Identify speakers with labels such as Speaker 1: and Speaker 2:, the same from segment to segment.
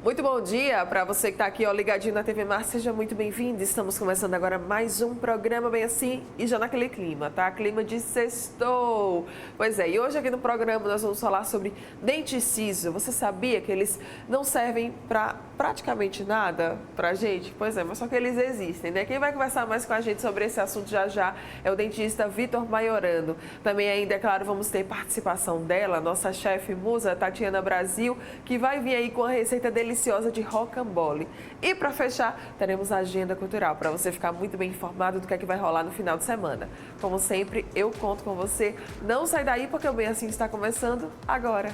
Speaker 1: Muito bom dia para você que está aqui, ó, ligadinho na TV Mar, seja muito bem-vindo. Estamos começando agora mais um programa bem assim e já naquele clima, tá? Clima de sextou. Pois é, e hoje aqui no programa nós vamos falar sobre dente siso. Você sabia que eles não servem para praticamente nada pra gente? Pois é, mas só que eles existem, né? Quem vai conversar mais com a gente sobre esse assunto já é o dentista Vitor Maiorano. Também ainda, é claro, vamos ter participação dela, nossa chefe musa, Tatiana Brasil, que vai vir aí com a receita deliciosa de rocambole. E para fechar, teremos a agenda cultural, para você ficar muito bem informado do que é que vai rolar no final de semana. Como sempre, eu conto com você. Não sai daí, porque o Bem Assim está começando agora.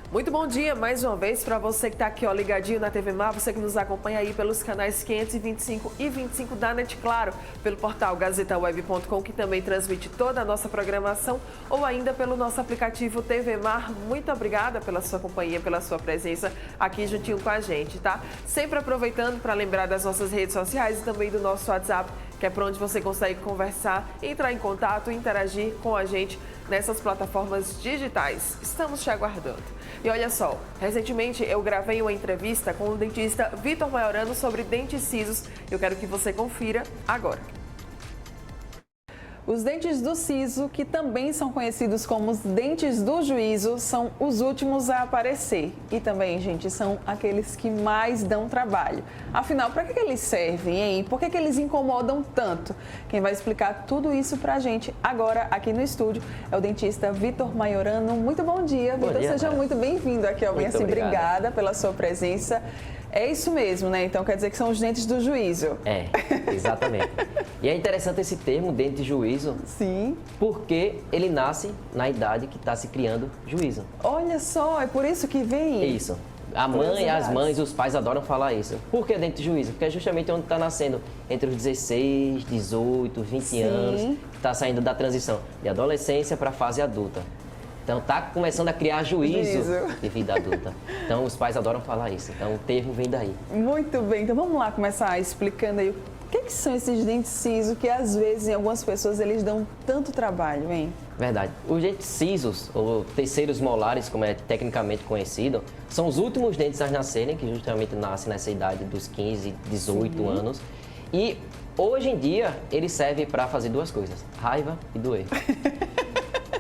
Speaker 1: Muito bom dia mais uma vez para você que está aqui, ó, ligadinho na TV Mar, você que nos acompanha aí pelos canais 525 e 25 da NET, claro, pelo portal gazetaweb.com, que também transmite toda a nossa programação, ou ainda pelo nosso aplicativo TV Mar. Muito obrigada pela sua companhia, pela sua presença aqui juntinho com a gente, tá? Sempre aproveitando para lembrar das nossas redes sociais e também do nosso WhatsApp, que é por onde você consegue conversar, entrar em contato, interagir com a gente nessas plataformas digitais. Estamos te aguardando. E olha só, recentemente eu gravei uma entrevista com o dentista Vitor Maiorano sobre dentes sisos. Eu quero que você confira agora. Os dentes do siso, que também são conhecidos como os dentes do juízo, são os últimos a aparecer. E também, gente, são aqueles que mais dão trabalho. Afinal, para que eles servem, hein? Por que eles incomodam tanto? Quem vai explicar tudo isso pra gente agora aqui no estúdio é o dentista Vitor Maiorano. Muito bom dia, Vitor. Seja muito bem-vindo aqui ao Bem Assim. Obrigada pela sua presença. É isso mesmo, né? Então quer dizer que são os dentes do juízo.
Speaker 2: É, exatamente. E é interessante esse termo, dente de juízo.
Speaker 1: Sim.
Speaker 2: Porque ele nasce na idade que está se criando juízo.
Speaker 1: Olha só, é por isso que vem?
Speaker 2: Isso. A mãe, as mães, os pais adoram falar isso. Por que dente de juízo? Porque é justamente onde está nascendo entre os 16, 18, 20 anos, que está saindo da transição de adolescência para a fase adulta. Então, está começando a criar juízo de vida adulta. Então, os pais adoram falar isso. Então, o termo vem daí.
Speaker 1: Muito bem. Então, vamos lá começar explicando aí o que são esses dentes sisos que, às vezes, em algumas pessoas, eles dão tanto trabalho, hein?
Speaker 2: Verdade. Os dentes sisos, ou terceiros molares, como é tecnicamente conhecido, são os últimos dentes a nascerem, que justamente nascem nessa idade dos 15, 18 anos. E, hoje em dia, ele serve para fazer duas coisas: raiva e doer.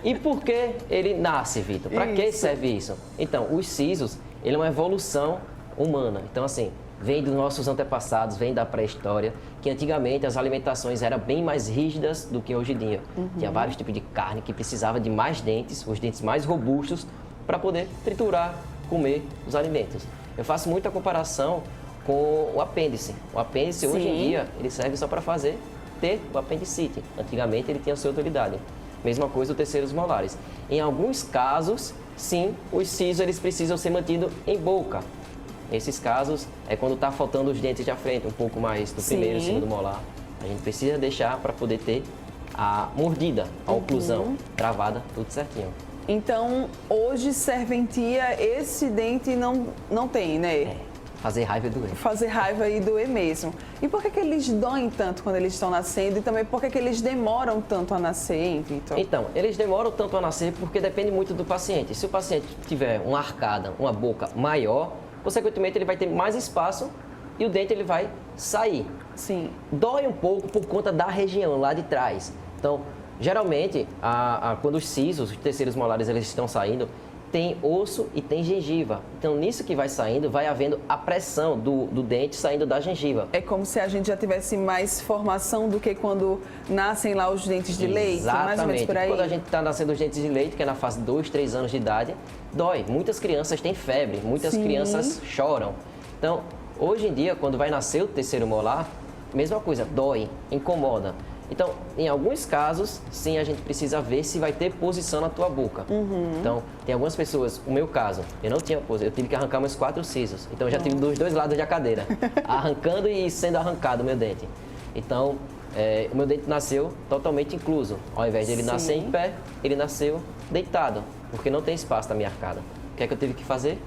Speaker 2: E por que ele nasce, Vitor? Para que serve isso? Então, os sisos, ele é uma evolução humana. Então, assim, vem dos nossos antepassados, vem da pré-história, que antigamente as alimentações eram bem mais rígidas do que hoje em dia. Tinha vários tipos de carne que precisava de mais dentes, os dentes mais robustos, para poder triturar, comer os alimentos. Eu faço muita comparação com o apêndice. O apêndice, hoje em dia, ele serve só para ter o apendicite. Antigamente, ele tinha a sua utilidade. Mesma coisa os terceiros molares. Em alguns casos, sim, os sisos eles precisam ser mantidos em boca. Nesses casos, é quando está faltando os dentes de frente, um pouco mais do primeiro e segundo molar. A gente precisa deixar para poder ter a mordida, a oclusão travada, tudo certinho.
Speaker 1: Então, hoje, serventia, esse dente não tem, né?
Speaker 2: É. Fazer raiva e doer.
Speaker 1: Fazer raiva e doer mesmo. E por que eles doem tanto quando eles estão nascendo? E também por que eles demoram tanto a nascer, hein, Vitor?
Speaker 2: Então, eles demoram tanto a nascer porque depende muito do paciente. Se o paciente tiver uma arcada, uma boca maior, consequentemente ele vai ter mais espaço e o dente ele vai sair.
Speaker 1: Sim.
Speaker 2: Dói um pouco por conta da região lá de trás. Então, geralmente, quando os sisos, os terceiros molares, eles estão saindo, tem osso e tem gengiva. Então, nisso que vai saindo, vai havendo a pressão do dente saindo da gengiva.
Speaker 1: É como se a gente já tivesse mais formação do que quando nascem lá os dentes de leite? Mais ou menos por aí?
Speaker 2: Quando a gente está nascendo os dentes de leite, que é na fase de 2, 3 anos de idade, dói. Muitas crianças têm febre, muitas crianças choram. Então, hoje em dia, quando vai nascer o terceiro molar, mesma coisa, dói, incomoda. Então, em alguns casos, sim, a gente precisa ver se vai ter posição na tua boca. Então, tem algumas pessoas, o meu caso, eu não tinha posição, eu tive que arrancar meus 4 sisos. Então, eu já tive dos dois lados da cadeira, arrancando e sendo arrancado o meu dente. Então, o meu dente nasceu totalmente incluso. Ao invés de ele nascer em pé, ele nasceu deitado, porque não tem espaço na minha arcada. O que é que eu tive que fazer?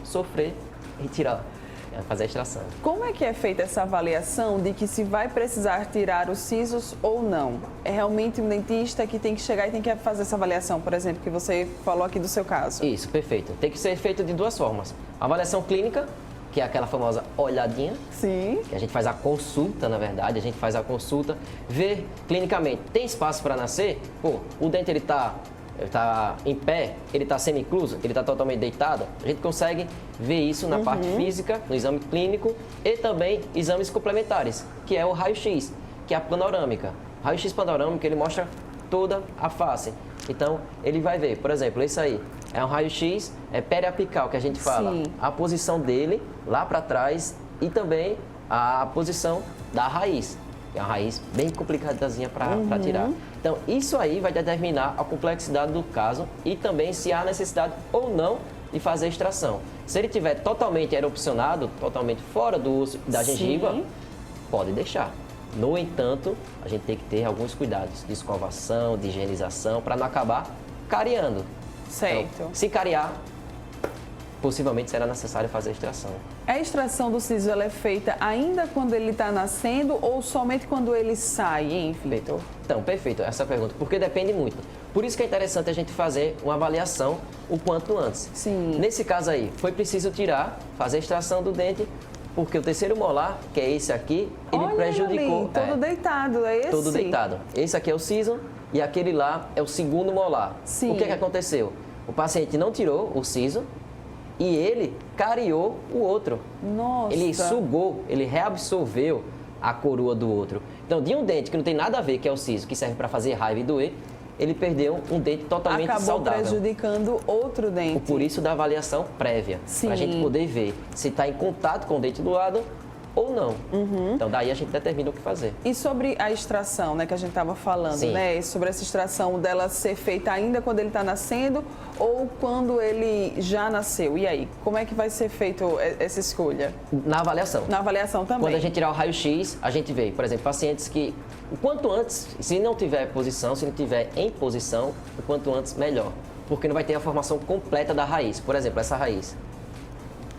Speaker 2: Sofrer e tirar, fazer a extração.
Speaker 3: Como é que é feita essa avaliação de que se vai precisar tirar os sisos ou não? É realmente um dentista que tem que chegar e tem que fazer essa avaliação, por exemplo, que você falou aqui do seu caso?
Speaker 2: Isso, perfeito. Tem que ser feito de duas formas. A avaliação clínica, que é aquela famosa olhadinha.
Speaker 3: Sim.
Speaker 2: Que a gente faz a consulta, na verdade, a gente faz a consulta, vê clinicamente, tem espaço para nascer? Pô, o dente ele tá em pé, ele está semi-incluso, ele está totalmente deitado. A gente consegue ver isso na parte física, no exame clínico e também exames complementares, que é o raio-x, que é a panorâmica. O raio-x panorâmico, ele mostra toda a face. Então, ele vai ver, por exemplo, esse aí é um raio-x, é periapical, que a gente fala.
Speaker 3: Sim.
Speaker 2: A posição dele lá para trás e também a posição da raiz. É uma raiz bem complicadazinha para tirar. Então, isso aí vai determinar a complexidade do caso e também se há necessidade ou não de fazer extração. Se ele tiver totalmente erupcionado, totalmente fora do uso da gengiva, pode deixar. No entanto, a gente tem que ter alguns cuidados de escovação, de higienização, para não acabar cariando.
Speaker 3: Certo.
Speaker 2: Então, se cariar, possivelmente será necessário fazer a extração.
Speaker 3: A extração do siso ela é feita ainda quando ele está nascendo ou somente quando ele sai, hein, Vitor?
Speaker 2: Então, perfeito essa pergunta, porque depende muito. Por isso que é interessante a gente fazer uma avaliação o quanto antes.
Speaker 3: Sim.
Speaker 2: Nesse caso aí, foi preciso tirar, fazer a extração do dente, porque o terceiro molar, que é esse aqui, ele
Speaker 3: Olha
Speaker 2: prejudicou.
Speaker 3: Ali, todo deitado, é esse?
Speaker 2: Todo deitado. Esse aqui é o siso e aquele lá é o segundo molar.
Speaker 3: Sim.
Speaker 2: O que é que aconteceu? O paciente não tirou o siso e ele cariou o outro.
Speaker 3: Nossa.
Speaker 2: Ele sugou, ele reabsorveu a coroa do outro. Então, de um dente que não tem nada a ver, que é o siso, que serve para fazer raiva e doer, ele perdeu um dente totalmente
Speaker 3: Acabou
Speaker 2: saudável.
Speaker 3: prejudicando outro dente.
Speaker 2: Por isso da avaliação prévia, para a gente poder ver se está em contato com o dente do lado ou não. Então, daí a gente determina o que fazer.
Speaker 3: E sobre a extração, né, que a gente estava falando,
Speaker 2: Sim.
Speaker 3: né? Sobre essa extração dela ser feita ainda quando ele está nascendo ou quando ele já nasceu. E aí, como é que vai ser feita essa escolha?
Speaker 2: Na avaliação.
Speaker 3: Na avaliação também.
Speaker 2: Quando a gente tirar o raio-x, a gente vê, por exemplo, pacientes que, o quanto antes, se não tiver posição, se não tiver em posição, o quanto antes, melhor. Porque não vai ter a formação completa da raiz. Por exemplo, essa raiz.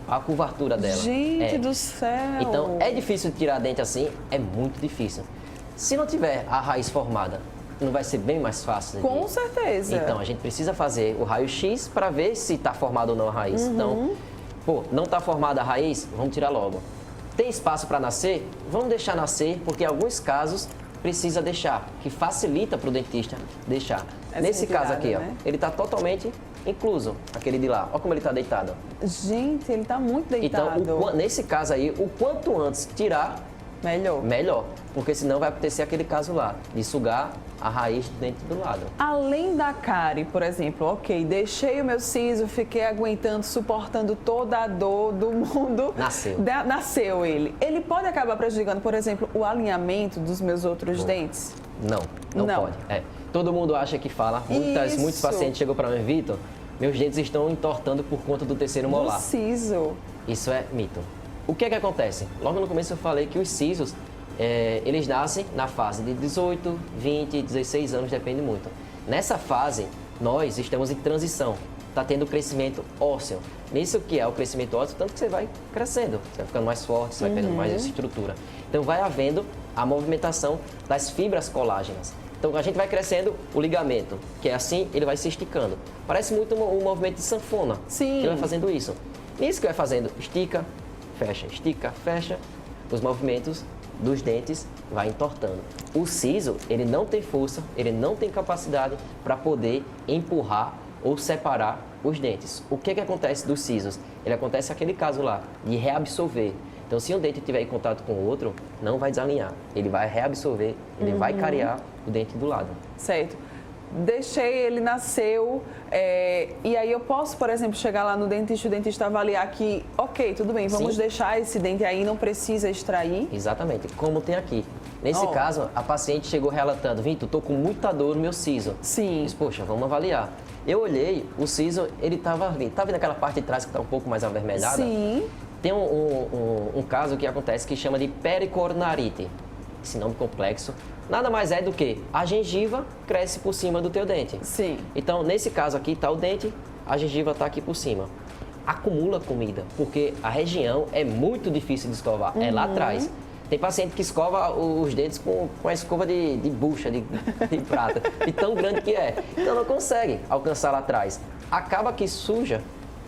Speaker 2: A curvatura dela.
Speaker 3: Gente do céu!
Speaker 2: Então, é difícil de tirar dente assim? É muito difícil. Se não tiver a raiz formada, não vai ser bem mais fácil?
Speaker 3: Com certeza.
Speaker 2: Então, a gente precisa fazer o raio-x para ver se está formada ou não a raiz. Então, não está formada a raiz? Vamos tirar logo. Tem espaço para nascer? Vamos deixar nascer, porque em alguns casos precisa deixar, que facilita para o dentista deixar.
Speaker 3: Essa
Speaker 2: Nesse caso
Speaker 3: retirada,
Speaker 2: aqui,
Speaker 3: né?
Speaker 2: ele está totalmente incluso, aquele de lá. Olha como ele está deitado.
Speaker 3: Gente, ele está muito deitado.
Speaker 2: Então, nesse caso aí, o quanto antes tirar,
Speaker 3: Melhor.
Speaker 2: melhor. Porque senão vai acontecer aquele caso lá, de sugar a raiz dentro do lado.
Speaker 3: Além da cárie, por exemplo, ok, deixei o meu siso, fiquei aguentando, suportando toda a dor do mundo.
Speaker 2: Nasceu.
Speaker 3: Nasceu ele. Ele pode acabar prejudicando, por exemplo, o alinhamento dos meus outros dentes?
Speaker 2: Não
Speaker 3: Não.
Speaker 2: pode. Todo mundo acha que fala. Muitos
Speaker 3: Isso.
Speaker 2: pacientes chegam para mim, Vitor, meus dentes estão entortando por conta do terceiro molar.
Speaker 3: Do siso.
Speaker 2: Isso é mito. O que é que acontece? Logo no começo eu falei que os sisos, eles nascem na fase de 18, 20, 16 anos, depende muito. Nessa fase, nós estamos em transição. Está tendo crescimento ósseo. Nisso que é o crescimento ósseo, tanto que você vai crescendo, você vai ficando mais forte, você vai perdendo mais estrutura. Então vai havendo a movimentação das fibras colágenas. Então a gente vai crescendo o ligamento, que é assim, ele vai se esticando. Parece muito um movimento de sanfona.
Speaker 3: Sim.
Speaker 2: Ele vai fazendo isso. Nisso que vai fazendo, estica, fecha, os movimentos dos dentes vai entortando. O siso, ele não tem força, ele não tem capacidade para poder empurrar ou separar os dentes. O que acontece dos sisos? Ele acontece aquele caso lá, de reabsorver. Então, se um dente estiver em contato com o outro, não vai desalinhar. Ele vai reabsorver, ele vai cariar o dente do lado.
Speaker 3: Certo. Deixei, ele nasceu, e aí eu posso, por exemplo, chegar lá no dentista e o dentista avaliar que, ok, tudo bem, vamos
Speaker 2: Sim.
Speaker 3: deixar esse dente aí, não precisa extrair.
Speaker 2: Exatamente, como tem aqui. Nesse caso, a paciente chegou relatando, Vitor, estou com muita dor no meu siso.
Speaker 3: Sim.
Speaker 2: Disse, poxa, vamos avaliar. Eu olhei, o siso, ele estava ali. Tá vendo aquela parte de trás que está um pouco mais avermelhada?
Speaker 3: Sim.
Speaker 2: Tem um caso que acontece que chama de pericornarite. esse nome complexo, nada mais é do que a gengiva cresce por cima do teu dente.
Speaker 3: Sim.
Speaker 2: Então, nesse caso aqui, está o dente, a gengiva está aqui por cima. Acumula comida, porque a região é muito difícil de escovar, é lá atrás. Tem paciente que escova os dentes com a escova de bucha, de prata, de tão grande que é. Então não consegue alcançar lá atrás. Acaba que suja,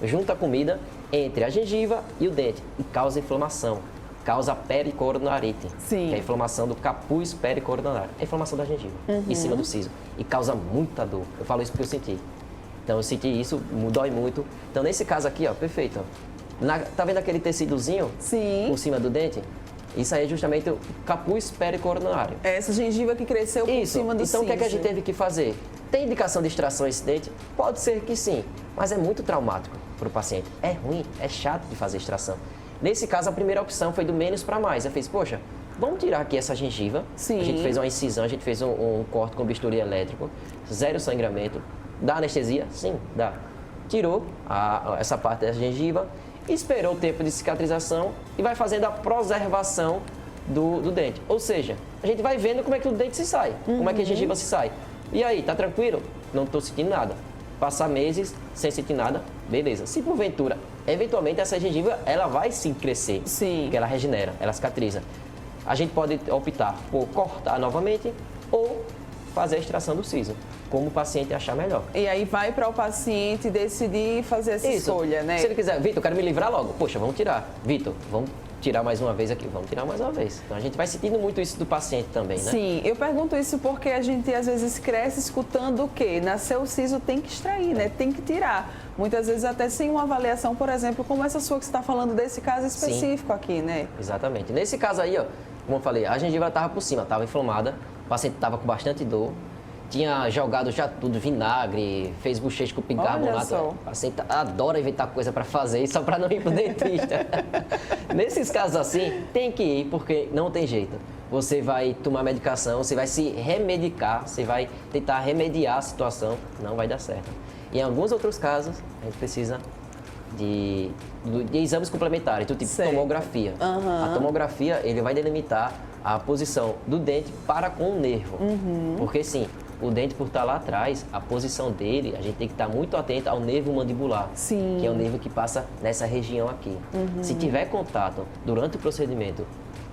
Speaker 2: junta a comida entre a gengiva e o dente e causa inflamação. Causa pericoronarite,
Speaker 3: Sim.
Speaker 2: que é a inflamação do capuz pericoronário. É a inflamação da gengiva, em cima do siso. E causa muita dor. Eu falo isso porque eu senti. Então eu senti isso, dói muito. Então nesse caso aqui, ó, perfeito. Ó. Tá vendo aquele tecidozinho?
Speaker 3: Sim.
Speaker 2: Por cima do dente? Isso aí é justamente o capuz pericoronário.
Speaker 3: É essa gengiva que cresceu por cima do siso.
Speaker 2: Então o que é que a gente teve que fazer? Tem indicação de extração esse dente? Pode ser que sim, mas é muito traumático para o paciente. É ruim, é chato de fazer extração. Nesse caso, a primeira opção foi do menos para mais. Eu fiz, poxa, vamos tirar aqui essa gengiva.
Speaker 3: Sim.
Speaker 2: A gente fez uma incisão, a gente fez um corte com bisturi elétrico, 0 sangramento. Dá anestesia? Sim, dá. Tirou essa parte da gengiva, esperou o tempo de cicatrização e vai fazendo a preservação do dente. Ou seja, a gente vai vendo como é que o dente se sai, como é que a gengiva se sai. E aí, tá tranquilo? Não estou sentindo nada. Passar meses sem sentir nada, beleza. Se porventura, eventualmente essa gengiva, ela vai sim crescer.
Speaker 3: Sim.
Speaker 2: Porque ela regenera, ela cicatriza. A gente pode optar por cortar novamente ou fazer a extração do siso, como o paciente achar melhor.
Speaker 3: E aí vai para o paciente decidir fazer essa escolha, né?
Speaker 2: Se ele quiser, Vitor, eu quero me livrar logo. Poxa, vamos tirar. Vitor, vamos tirar mais uma vez aqui. Vamos tirar mais uma vez. Então a gente vai sentindo muito isso do paciente também, né?
Speaker 3: Sim, eu pergunto isso porque a gente às vezes cresce escutando o quê? Nasceu o siso, tem que extrair, né? Tem que tirar. Muitas vezes até sem uma avaliação, por exemplo, como essa sua que você está falando desse caso específico aqui, né?
Speaker 2: Exatamente. Nesse caso aí, ó, como eu falei, a gengiva estava por cima, estava inflamada, o paciente estava com bastante dor, tinha jogado já tudo, vinagre, fez bochecha com bicarbonato. O paciente adora inventar coisa para fazer só para não ir pro dentista. Nesses casos assim, tem que ir porque não tem jeito. Você vai tomar medicação, você vai se remedicar, você vai tentar remediar a situação, não vai dar certo. Em alguns outros casos, a gente precisa de exames complementares, do tipo tomografia. A tomografia, ele vai delimitar a posição do dente para com o nervo. Porque sim, o dente por estar lá atrás, a posição dele, a gente tem que estar muito atento ao nervo mandibular,
Speaker 3: Sim.
Speaker 2: que é o nervo que passa nessa região aqui. Se tiver contato durante o procedimento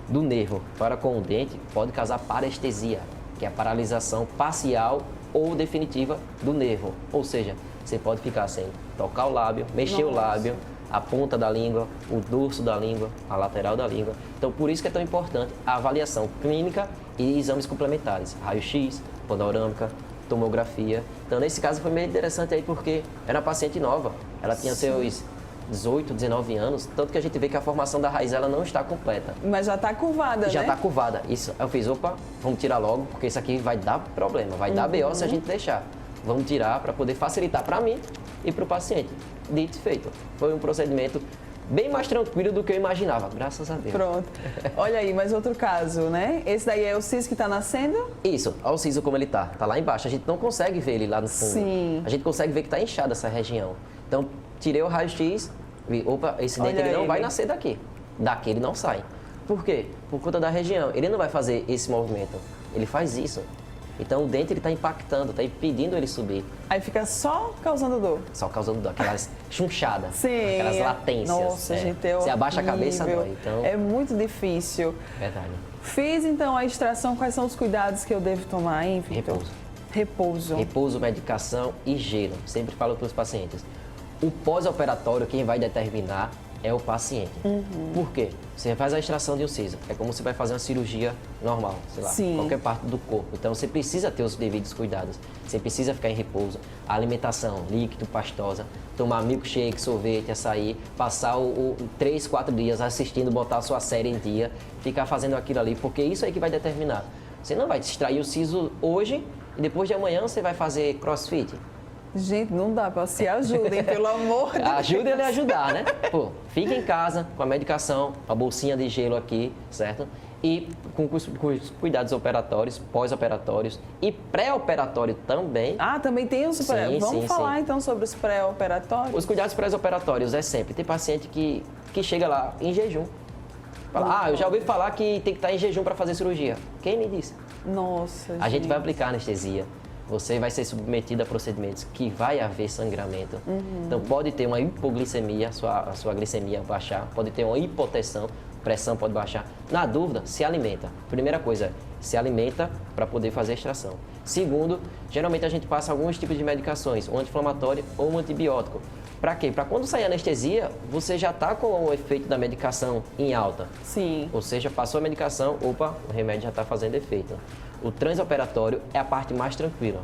Speaker 2: do nervo para com o dente, pode causar parestesia, que é a paralisação parcial ou definitiva do nervo. Ou seja, você pode ficar sem tocar o lábio, mexer o lábio, a ponta da língua, o dorso da língua, a lateral da língua. Então, por isso que é tão importante a avaliação clínica e exames complementares, raio-x, panorâmica, tomografia. Então, nesse caso foi meio interessante aí porque era uma paciente nova, ela tinha seus 18, 19 anos, tanto que a gente vê que a formação da raiz ela não está completa.
Speaker 3: Mas já está curvada,
Speaker 2: Já
Speaker 3: né?
Speaker 2: está curvada. Isso, eu fiz, opa, vamos tirar logo, porque isso aqui vai dar problema, vai dar BO se a gente deixar. Vamos tirar para poder facilitar para mim e para o paciente. Dito e feito. Foi um procedimento bem mais tranquilo do que eu imaginava, graças a Deus.
Speaker 3: Pronto. Olha aí, mais outro caso, né? Esse daí é o siso que está nascendo?
Speaker 2: Isso, olha o siso como ele tá lá embaixo. A gente não consegue ver ele lá no fundo.
Speaker 3: Sim.
Speaker 2: A gente consegue ver que está inchada essa região. Então, tirei o raio-x, vi, opa, esse dente ele não vai nascer daqui. Daqui ele não sai. Por quê? Por conta da região. Ele não vai fazer esse movimento. Ele faz isso. Então o dente ele está impactando, está impedindo ele subir.
Speaker 3: Aí fica só causando dor.
Speaker 2: Só causando dor, aquelas chunchadas,
Speaker 3: Sim.
Speaker 2: aquelas latências.
Speaker 3: Nossa, gente, é
Speaker 2: Você abaixa a
Speaker 3: horrível.
Speaker 2: cabeça, dói. Então,
Speaker 3: é muito difícil.
Speaker 2: verdade.
Speaker 3: Fiz então a extração, quais são os cuidados que eu devo tomar, hein, Vitor?
Speaker 2: Repouso.
Speaker 3: Repouso.
Speaker 2: Repouso, medicação e gelo. Sempre falo para os pacientes. O pós-operatório, quem vai determinar é o paciente. Por quê? Você faz a extração de um siso. É como você vai fazer uma cirurgia normal, sei lá,
Speaker 3: Sim.
Speaker 2: qualquer parte do corpo. Então você precisa ter os devidos cuidados. Você precisa ficar em repouso. A alimentação, líquido, pastosa, tomar milkshake, sorvete, açaí, passar 3, 4 dias assistindo, botar a sua série em dia, ficar fazendo aquilo ali, porque isso aí que vai determinar. Você não vai extrair o siso hoje e depois de amanhã você vai fazer crossfit.
Speaker 3: Gente, não dá para se ajudem, pelo amor de Deus.
Speaker 2: Ajuda ele a ajudar, né? Pô, fica em casa com a medicação, a bolsinha de gelo aqui, certo? E com os cuidados operatórios, pós-operatórios e pré-operatório também.
Speaker 3: Ah, também tem os pré.
Speaker 2: Sim,
Speaker 3: Vamos
Speaker 2: sim,
Speaker 3: falar
Speaker 2: sim.
Speaker 3: então sobre os pré-operatórios?
Speaker 2: Os cuidados pré-operatórios é sempre. Tem paciente que chega lá em jejum. Fala, eu já ouvi falar que tem que estar em jejum para fazer cirurgia. Quem me disse?
Speaker 3: Nossa,
Speaker 2: A gente vai aplicar anestesia. Você vai ser submetido a procedimentos que vai haver sangramento. Então pode ter uma hipoglicemia, a sua glicemia baixar, pode ter uma hipotensão, pressão pode baixar. Na dúvida, se alimenta. Primeira coisa, se alimenta para poder fazer a extração. Segundo, geralmente a gente passa alguns tipos de medicações, um anti-inflamatório ou um antibiótico. Para quê? Para quando sair a anestesia, você já está com o efeito da medicação em alta.
Speaker 3: Sim.
Speaker 2: Ou seja, passou a medicação, opa, o remédio já está fazendo efeito. O transoperatório é a parte mais tranquila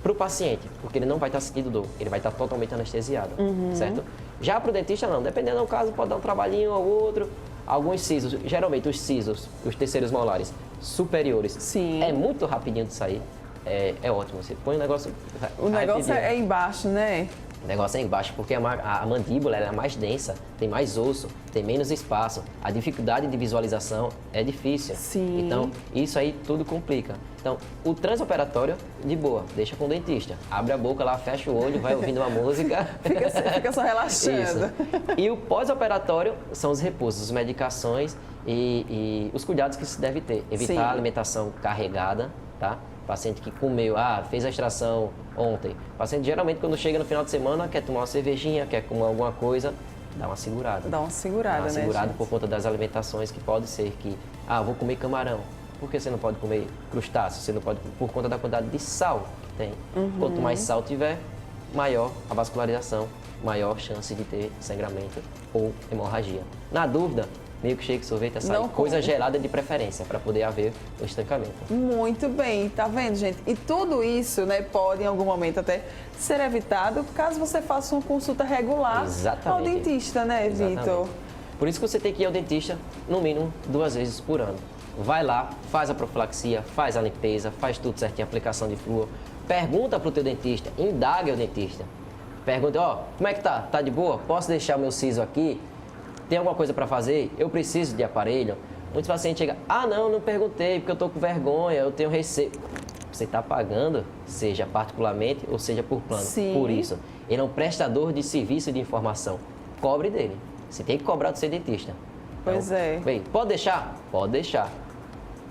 Speaker 2: para o paciente, porque ele não vai estar sentindo dor, ele vai estar totalmente anestesiado, certo? Já para o dentista não, dependendo do caso, pode dar um trabalhinho ou outro. Alguns sisos, geralmente os sisos, os terceiros molares superiores,
Speaker 3: Sim.
Speaker 2: é muito rapidinho de sair, é ótimo. Você põe o negócio...
Speaker 3: O negócio é embaixo, né?
Speaker 2: O negócio é embaixo, porque a mandíbula ela é mais densa, tem mais osso, tem menos espaço. A dificuldade de visualização é difícil.
Speaker 3: Sim.
Speaker 2: Então, isso aí tudo complica. Então, o transoperatório, de boa, deixa com o dentista. Abre a boca lá, fecha o olho, vai ouvindo uma música.
Speaker 3: Fica só relaxando.
Speaker 2: Isso. E o pós-operatório são os repousos, as medicações e os cuidados que se deve ter. Evitar
Speaker 3: Sim.
Speaker 2: a alimentação carregada, tá? Paciente que comeu, fez a extração ontem. Paciente geralmente quando chega no final de semana quer tomar uma cervejinha, quer comer alguma coisa, dá uma segurada.
Speaker 3: Dá uma segurada, né, gente?
Speaker 2: Por conta das alimentações que pode ser que, vou comer camarão. Por que você não pode comer crustáceo? Você não pode, por conta da quantidade de sal que tem. Quanto mais sal tiver, maior a vascularização, maior chance de ter sangramento ou hemorragia. Na dúvida, milkshake, sorvete, açaí, coisa gelada de preferência, para poder haver o estancamento.
Speaker 3: Muito bem, tá vendo, gente? E tudo isso, né, pode em algum momento até ser evitado caso você faça uma consulta regular ao dentista, né, Vitor?
Speaker 2: Por isso que você tem que ir ao dentista, no mínimo, 2 vezes por ano. Vai lá, faz a profilaxia, faz a limpeza, faz tudo certinho, aplicação de flúor. Pergunta pro teu dentista, indague ao dentista. Pergunta, como é que tá? Tá de boa? Posso deixar o meu siso aqui? Tem alguma coisa para fazer? Eu preciso de aparelho? Muitos pacientes chegam, não perguntei, porque eu estou com vergonha, eu tenho receio. Você está pagando, seja particularmente ou seja por plano.
Speaker 3: Sim.
Speaker 2: Por isso, ele é um prestador de serviço de informação. Cobre dele. Você tem que cobrar do seu dentista.
Speaker 3: Pois é.
Speaker 2: Bem, pode deixar? Pode deixar.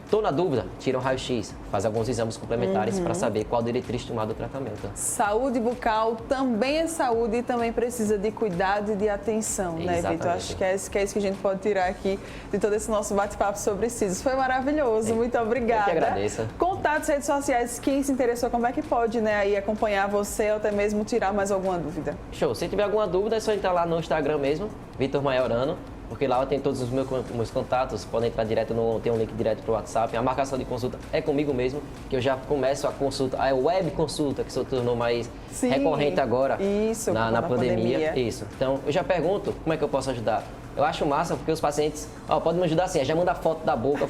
Speaker 2: Estou na dúvida, tira um raio-x, faz alguns exames complementares para saber qual diretriz tomar do tratamento.
Speaker 3: Saúde bucal também é saúde e também precisa de cuidado e de atenção, né, Vitor? Acho que é isso que a gente pode tirar aqui de todo esse nosso bate-papo sobre sisos. Foi maravilhoso, muito obrigada.
Speaker 2: Eu que agradeço.
Speaker 3: Contatos, redes sociais, quem se interessou, como é que pode, né, aí acompanhar você ou até mesmo tirar mais alguma dúvida?
Speaker 2: Show, se tiver alguma dúvida é só entrar lá no Instagram mesmo, Vitor Maiorano. Porque lá tem todos os meus contatos, podem entrar direto, tem um link direto para o WhatsApp. A marcação de consulta é comigo mesmo, que eu já começo a consulta, a web consulta, que se tornou mais recorrente agora na pandemia. Isso. Então, eu já pergunto como é que eu posso ajudar. Eu acho massa, porque os pacientes, pode me ajudar assim, já manda foto da boca,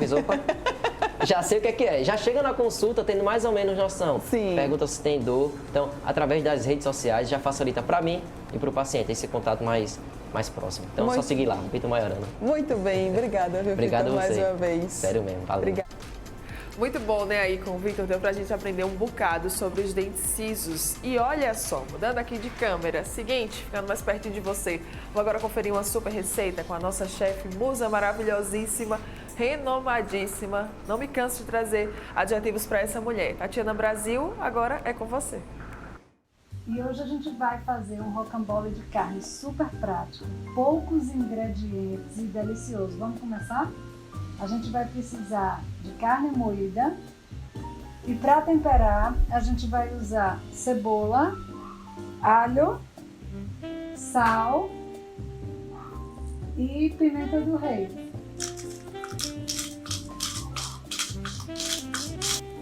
Speaker 2: já sei o que é. Já chega na consulta tendo mais ou menos noção.
Speaker 3: Sim.
Speaker 2: Pergunta se tem dor. Então, através das redes sociais, já facilita para mim e para o paciente esse contato mais próximo. Então, é só seguir lá, Vitor Maiorano.
Speaker 3: Muito bem, obrigada, Vitor,
Speaker 2: Obrigado
Speaker 3: mais uma vez.
Speaker 2: Sério mesmo, valeu.
Speaker 3: Obrigada.
Speaker 1: Muito bom, né, aí com o Vitor, deu pra gente aprender um bocado sobre os dentes cisos. E olha só, mudando aqui de câmera, seguinte, ficando mais pertinho de você, vou agora conferir uma super receita com a nossa chefe, musa maravilhosíssima, renomadíssima, não me canso de trazer adjetivos para essa mulher. Tatiana Brasil, agora é com você.
Speaker 4: E hoje a gente vai fazer um rocambole de carne super prático, poucos ingredientes e delicioso. Vamos começar? A gente vai precisar de carne moída e para temperar a gente vai usar cebola, alho, sal e pimenta do reino.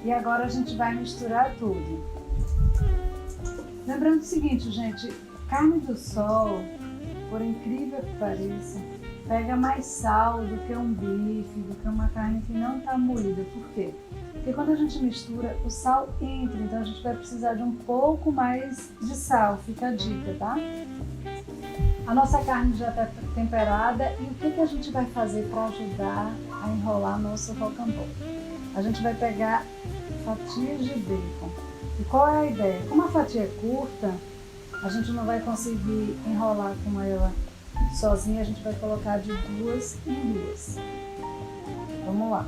Speaker 4: E agora a gente vai misturar tudo. Lembrando o seguinte, gente, carne do sol, por incrível que pareça, pega mais sal do que um bife, do que uma carne que não está moída. Por quê? Porque quando a gente mistura, o sal entra, então a gente vai precisar de um pouco mais de sal, fica a dica, tá? A nossa carne já está temperada e o que a gente vai fazer para ajudar a enrolar nosso rocambole? A gente vai pegar fatias de bacon. E qual é a ideia? Como a fatia é curta, a gente não vai conseguir enrolar com ela sozinha, a gente vai colocar de 2 em 2. Vamos lá.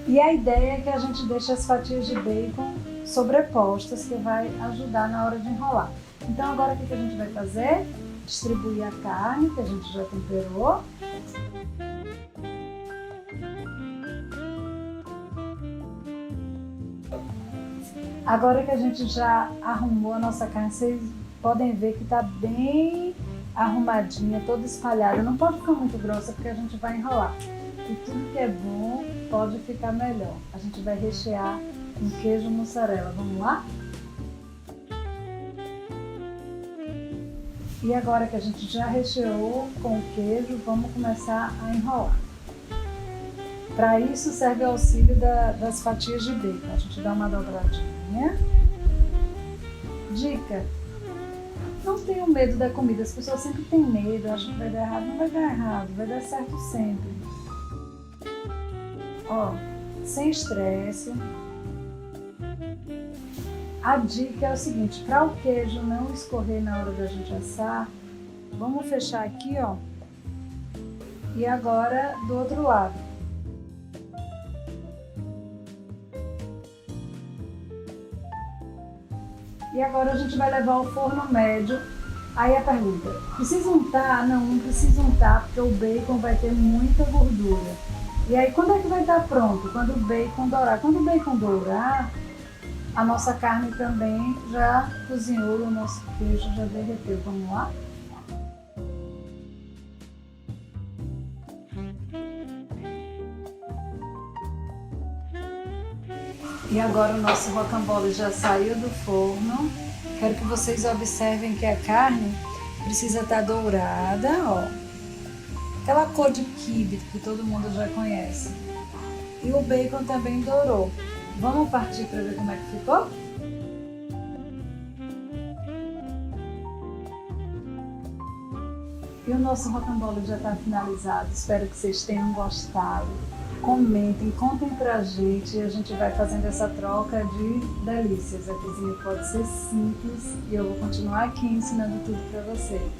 Speaker 4: E a ideia é que a gente deixe as fatias de bacon sobrepostas, que vai ajudar na hora de enrolar. Então agora o que a gente vai fazer? Distribuir a carne, que a gente já temperou. Agora que a gente já arrumou a nossa carne, vocês podem ver que está bem arrumadinha, toda espalhada. Não pode ficar muito grossa porque a gente vai enrolar. E tudo que é bom pode ficar melhor. A gente vai rechear com queijo mussarela. Vamos lá? E agora que a gente já recheou com o queijo, vamos começar a enrolar. Para isso serve o auxílio das fatias de bacon. A gente dá uma dobradinha. Dica: não tenham medo da comida. As pessoas sempre têm medo, acham que vai dar errado. Não vai dar errado, vai dar certo sempre. Ó, sem estresse. A dica é o seguinte: para o queijo não escorrer na hora da gente assar, vamos fechar aqui, ó. E agora do outro lado. E agora a gente vai levar ao forno médio. Aí a pergunta: precisa untar? Não, não precisa untar, porque o bacon vai ter muita gordura. E aí quando é que vai estar pronto? Quando o bacon dourar. Quando o bacon dourar, a nossa carne também já cozinhou, o nosso queijo já derreteu. Vamos lá? E agora o nosso rocambole já saiu do forno. Quero que vocês observem que a carne precisa estar dourada, ó. Aquela cor de quibe que todo mundo já conhece. E o bacon também dourou. Vamos partir para ver como é que ficou? E o nosso rocambole já está finalizado. Espero que vocês tenham gostado. Comentem, contem pra gente e a gente vai fazendo essa troca de delícias. A cozinha pode ser simples e eu vou continuar aqui ensinando tudo para vocês.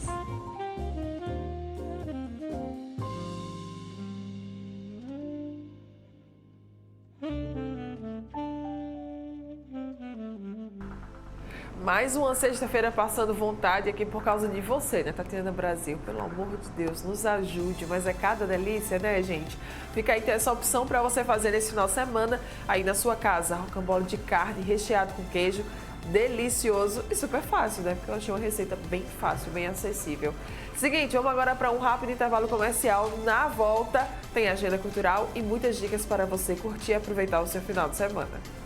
Speaker 1: Mais uma sexta-feira passando vontade aqui por causa de você, né, Tatiana Brasil? Pelo amor de Deus, nos ajude, mas é cada delícia, né, gente? Fica aí, tem essa opção para você fazer nesse final de semana aí na sua casa. Rocambole de carne recheado com queijo, delicioso e super fácil, né? Porque eu achei uma receita bem fácil, bem acessível. Seguinte, vamos agora para um rápido intervalo comercial. Na volta tem agenda cultural e muitas dicas para você curtir e aproveitar o seu final de semana.